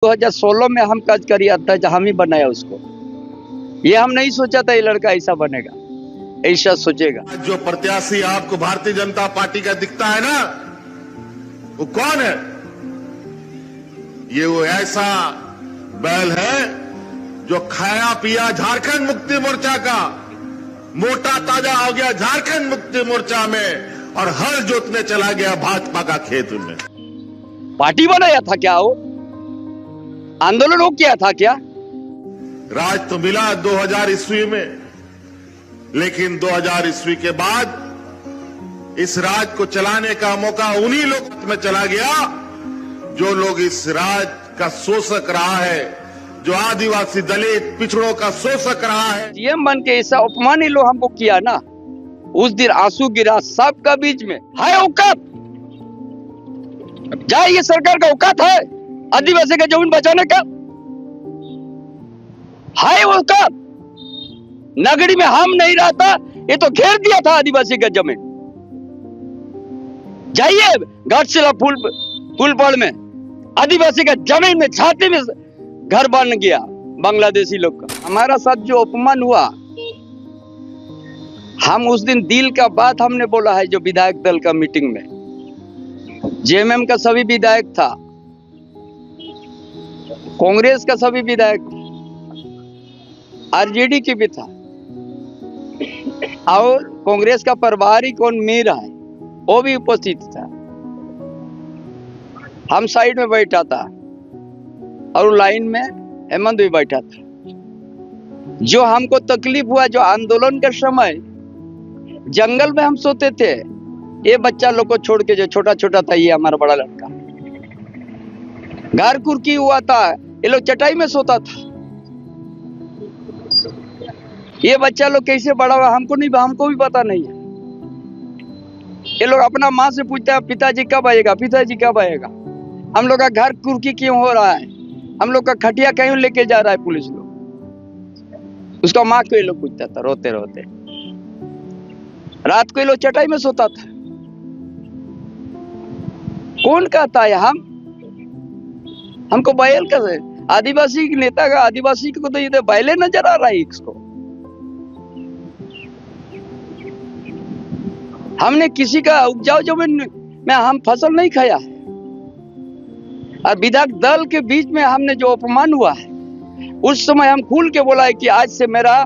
2016 में हम काज करिया था, हम ही बनाया उसको। ये हम नहीं सोचा था ये लड़का ऐसा बनेगा, ऐसा सोचेगा। जो प्रत्याशी आपको भारतीय जनता पार्टी का दिखता है ना, वो कौन है? ये वो ऐसा बैल है जो खाया पिया झारखंड मुक्ति मोर्चा का, मोटा ताजा हो गया झारखंड मुक्ति मोर्चा में और हल जोतने चला गया भाजपा का खेत में। पार्टी बनाया था क्या? वो आंदोलन हो किया था क्या? राज तो मिला 2000 ईस्वी में, लेकिन 2000 ईस्वी के बाद इस राज को चलाने का मौका उन्हीं लोगों में चला गया जो लोग इस राज का शोषक रहा है, जो आदिवासी दलित पिछड़ों का शोषक रहा है। सीएम बन के ऐसा अपमान ही लोग हमको किया ना, उस दिन आंसू गिरा सबका बीच में। है औकात? जाए ये सरकार का औकात है आदिवासी का जमीन बचाने का? है औकात? नगरी में हम नहीं रहता, ये तो घेर दिया था आदिवासी का जमीन। जाइए घाटशिला पुल में आदिवासी का जमीन में छाती में घर बन गया बांग्लादेशी लोग का। हमारा साथ जो अपमान हुआ, हम उस दिन दिल का बात हमने बोला है। जो विधायक दल का मीटिंग में जेएमएम का सभी विधायक था, कांग्रेस का सभी विधायक, आरजेडी की भी था, और कांग्रेस का प्रभारी कौन मीरा है वो भी उपस्थित था। हम साइड में बैठा था और लाइन में हेमंत भी बैठा था। जो हमको तकलीफ हुआ, जो आंदोलन के समय जंगल में हम सोते थे, ये बच्चा लोग को छोड़ के, जो छोटा छोटा था, ये हमारा बड़ा लड़का घर कुर्की हुआ था, ये लोग चटाई में सोता था। ये बच्चा लोग कैसे बड़ा हुआ हमको भी पता नहीं है। ये लोग अपना माँ से पूछता है पिताजी कब आएगा, पिताजी कब आएगा। हम लोग का घर कुर्की क्यों हो रहा है, हम लोग का खटिया कहीं लेके जा रहा है पुलिस लोग। उसका माँ को ये लोग पूछता था रोते रोते। रात को ये लोग चटाई में सोता था। कौन कहता है हमको बैल का आदिवासी नेता का, आदिवासी को तो ये बैले नजर आ रहा है इसको। हमने किसी का उपजाऊ जमीन में हम फसल नहीं खाया है, और विधायक दल के बीच में हमने जो अपमान हुआ है, उस समय हम खुल के बोला है कि आज से मेरा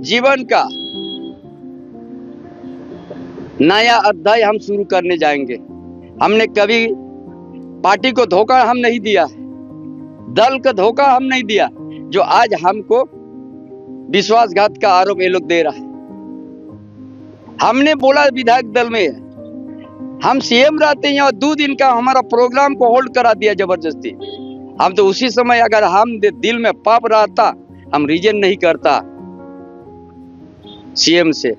जीवन का नया अध्याय हम शुरू करने जाएंगे। हमने कभी पार्टी को धोखा हम नहीं दिया, दल को धोखा हम नहीं दिया, जो आज हमको विश्वासघात का आरोप ये लोग दे रहा है। हमने बोला विधायक दल में हम सीएम रहते हैं और 2 दिन का हमारा प्रोग्राम को होल्ड करा दिया जबरदस्ती। हम तो उसी समय अगर हम दिल में पाप रहता, हम रीजन नहीं करता सीएम से।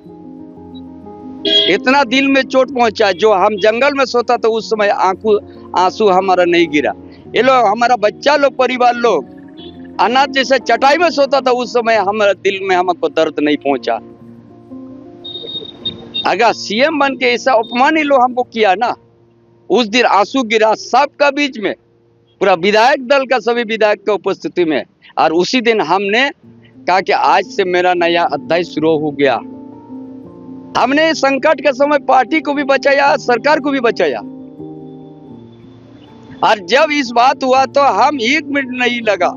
इतना दिल में चोट पहुंचा, जो हम जंगल में सोता तो उस समय आंसू हमारा नहीं गिरा। ये लोग हमारा बच्चा लोग, परिवार लोग अनाथ जैसे चटाई में सोता था, उस समय हमारा दिल में हमको दर्द नहीं पहुंचा। अगर सीएम बन के ऐसा अपमान ही लोग हमको किया ना, उस दिन आंसू गिरा सबका बीच में, पूरा विधायक दल का सभी विधायक का उपस्थिति में। और उसी दिन हमने कहा कि आज से मेरा नया अध्याय शुरू हो गया। हमने संकट के समय पार्टी को भी बचाया, सरकार को भी बचाया। और जब इस बात हुआ तो हम 1 मिनट नहीं लगा,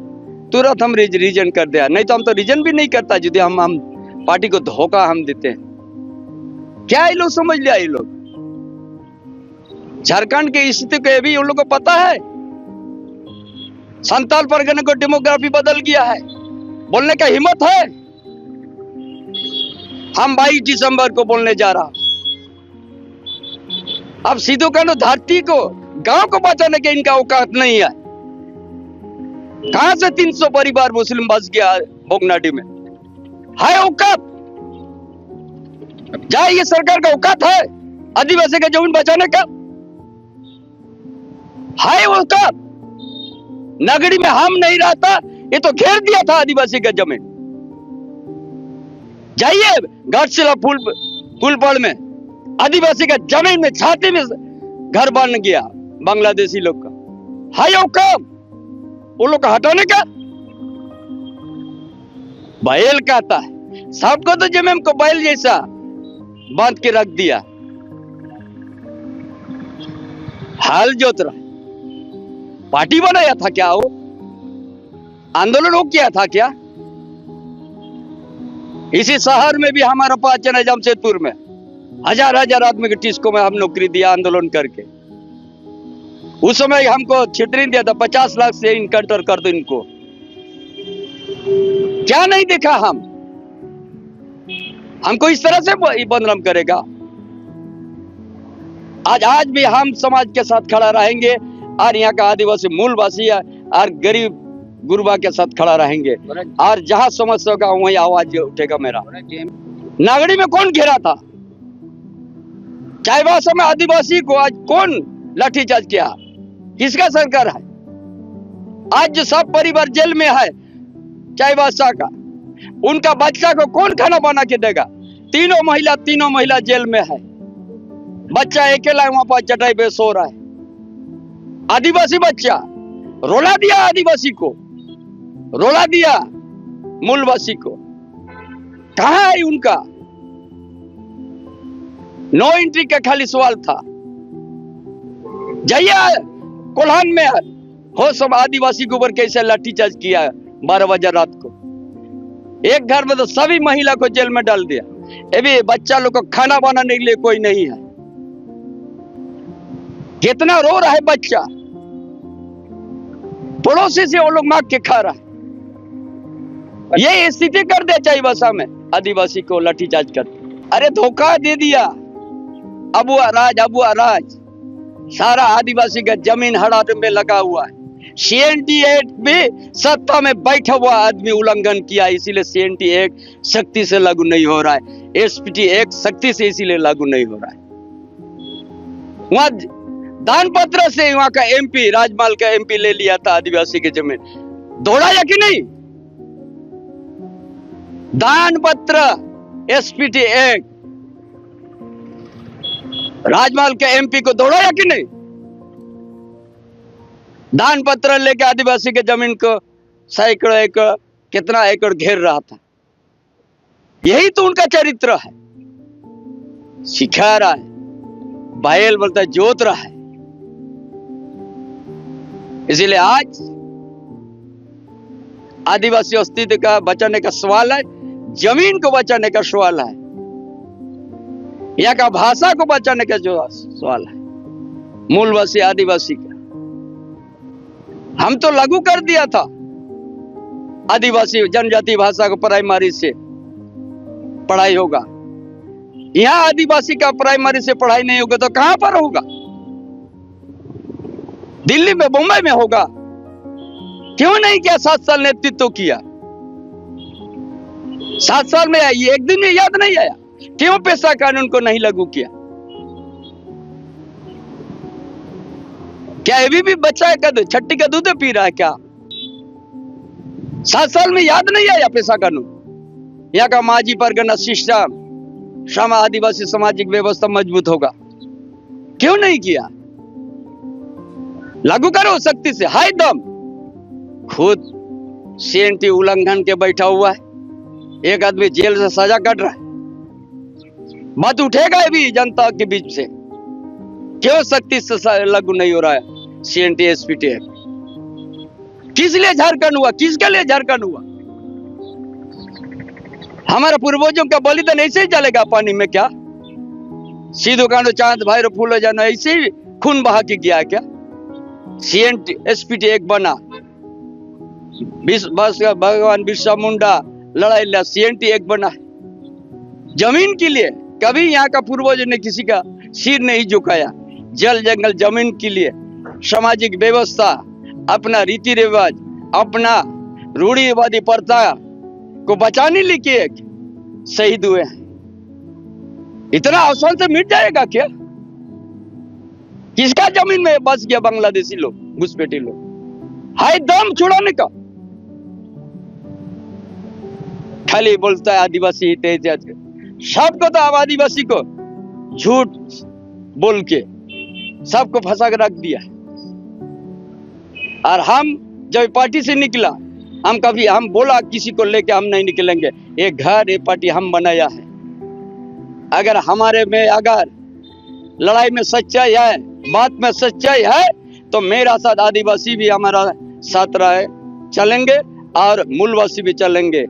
तुरंत हम रीजन कर दिया। नहीं तो हम तो रीजन भी नहीं करता यदि हम पार्टी को धोखा हम देते हैं। क्या ये लोग समझ लिया? ये लोग झारखंड की स्थिति को भी उन लोगों को पता है। संताल परगना को डेमोग्राफी बदल गया है, बोलने का हिम्मत है? हम 22 दिसंबर को बोलने जा रहा। अब सीधो कानो धरती को, गांव को बचाने के इनका औकात नहीं है। कहां से 300 परिवार मुस्लिम बस गया भोगनाडी में? है औकात? जाए ये सरकार का औकात है आदिवासी का जमीन बचाने का? है औकात? नगरी में हम नहीं रहता, ये तो घेर दिया था आदिवासी का जमीन। जाइए घाटशिला पुल में आदिवासी का जमीन में छाती में घर बन गया बांग्लादेशी लोग का। है औकात? वो लोग का हटाने का बैल कहता है। सबको तो जमीन को बैल जैसा बांध के रख दिया, हाल जोत रहा। पार्टी बनाया था क्या? वो आंदोलन हो किया था क्या? इसी शहर में भी हमारा पहचान है, जमशेदपुर में हजार हजार आदमी के टिस्को में हम नौकरी दिया आंदोलन करके। उस समय हमको छिटरी दिया था 50 लाख से इनकाउंटर कर दो इनको। क्या नहीं देखा हमको इस तरह से बदनाम करेगा। आज भी हम समाज के साथ खड़ा रहेंगे और यहाँ का आदिवासी मूलवासी और गरीब गुरबा के साथ खड़ा रहेंगे और जहां समस्या होगा वहीं आवाज उठेगा मेरा। नागड़ी में कौन घेरा था? चाईबासा में आदिवासी को आज कौन लाठीचार्ज किया? किसका सरकार है? आज जो सब परिवार जेल में है चाईबासा का, उनका बच्चा को कौन खाना बना के देगा? तीनों महिला जेल में है, बच्चा अकेला वहां पर चटाई पे सो रहा है। आदिवासी बच्चा रोला दिया, आदिवासी को रोला दिया, मूलवासी को। कहां है उनका? नो एंट्री का खाली सवाल था। जाइए कोल्हान में हो सब आदिवासी के ऊपर कैसे लाठीचार्ज किया 12 बजे रात को। एक घर में तो सभी महिला को जेल में डाल दिया। अभी बच्चा लोग को खाना बनाने के लिए कोई नहीं है। कितना रो रहा है बच्चा, पड़ोसी से वो लोग मांग के खा रहा है। ये स्थिति कर दे चाईबासा में आदिवासी को लाठीचार्ज कर। अरे धोखा दे दिया अबू अराज। सारा आदिवासी का जमीन हड़प में लगा हुआ है। CNT में सत्ता में बैठा हुआ आदमी उल्लंघन किया, इसीलिए CNT सख्ती से लागू नहीं हो रहा है। SPT सख्ती से इसीलिए लागू नहीं हो रहा है। वहां दान पत्र से वहां का MP, राजमाल का MP ले लिया था आदिवासी की जमीन। दौड़ाया कि नहीं? दान पत्र SPT राजमाल के MP को दौड़ाया कि नहीं? दान पत्र लेके आदिवासी के जमीन को सैकड़ों एकड़, कितना एकड़ घेर रहा था। यही तो उनका चरित्र है। सिखा रहा है, बैल बोलता है जोत रहा है। इसीलिए आज आदिवासी अस्तित्व का बचाने का सवाल है, जमीन को बचाने का सवाल है, यहाँ का भाषा को बचाने का जो सवाल है, मूलवासी आदिवासी का। हम तो लागू कर दिया था आदिवासी जनजाति भाषा को प्राइमरी से पढ़ाई होगा। यहाँ आदिवासी का प्राइमरी से पढ़ाई नहीं होगा तो कहां पर होगा? दिल्ली में, मुंबई में होगा। क्यों नहीं किया? 7 साल नेतृत्व किया, 7 साल में एक दिन में याद नहीं आया। क्यों पेशा कानून को नहीं लागू किया? क्या अभी भी बच्चा का छट्टी का दूध पी रहा है क्या? 7 साल में याद नहीं आया पेशा कानून? यहाँ का माझी परगना सिस्टम, श्रम आदिवासी सामाजिक व्यवस्था मजबूत होगा। क्यों नहीं किया? लागू करो सख्ती से, हाय दम। खुद CNT उल्लंघन के बैठा हुआ है, एक आदमी जेल से सजा कट रहा है। बात उठेगा अभी जनता के बीच से। क्यों सख्ती से लागू नहीं हो रहा है CNT SPT? किस लिए झारखंड हुआ? किसके लिए झारखंड हुआ? हमारे पूर्वजों का बलिदान ऐसे ही चलेगा पानी में क्या? सीधो कांडो चांद भाई फूलो जानो ऐसे ही खून बहा के गया क्या? CNT SPT बना, भगवान बिरसा मुंडा लड़ाई लिया, CNT बना है जमीन के लिए। कभी यहाँ का पूर्वजों ने किसी का सिर नहीं झुकाया। जल जंगल जमीन के लिए, सामाजिक व्यवस्था, अपना रीति रिवाज, अपना रूढ़िवादी प्रथा को बचाने के शहीद हुए हैं। इतना आसान से मिट जाएगा क्या? किसका जमीन में बस गया बांग्लादेशी लोग, घुसपैठी लोग? हाय दम छुड़ाने का। खाली बोलता है आदिवासी तेज। सबको तो अब आदिवासी को झूठ बोल के सबको फंसा के रख दिया। और हम जब पार्टी से निकला, हम बोला किसी को लेके हम नहीं निकलेंगे। ये घर, ये पार्टी हम बनाया है। अगर हमारे में अगर लड़ाई में सच्चाई है, बात में सच्चाई है, तो मेरा साथ आदिवासी भी हमारा साथ रहे चलेंगे और मूलवासी भी चलेंगे।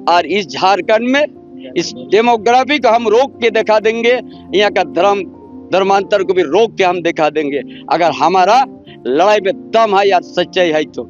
और इस झारखंड में इस डेमोग्राफी को हम रोक के दिखा देंगे, यहाँ का धर्मांतर को भी रोक के हम दिखा देंगे, अगर हमारा लड़ाई में दम है या सच्चाई है तो।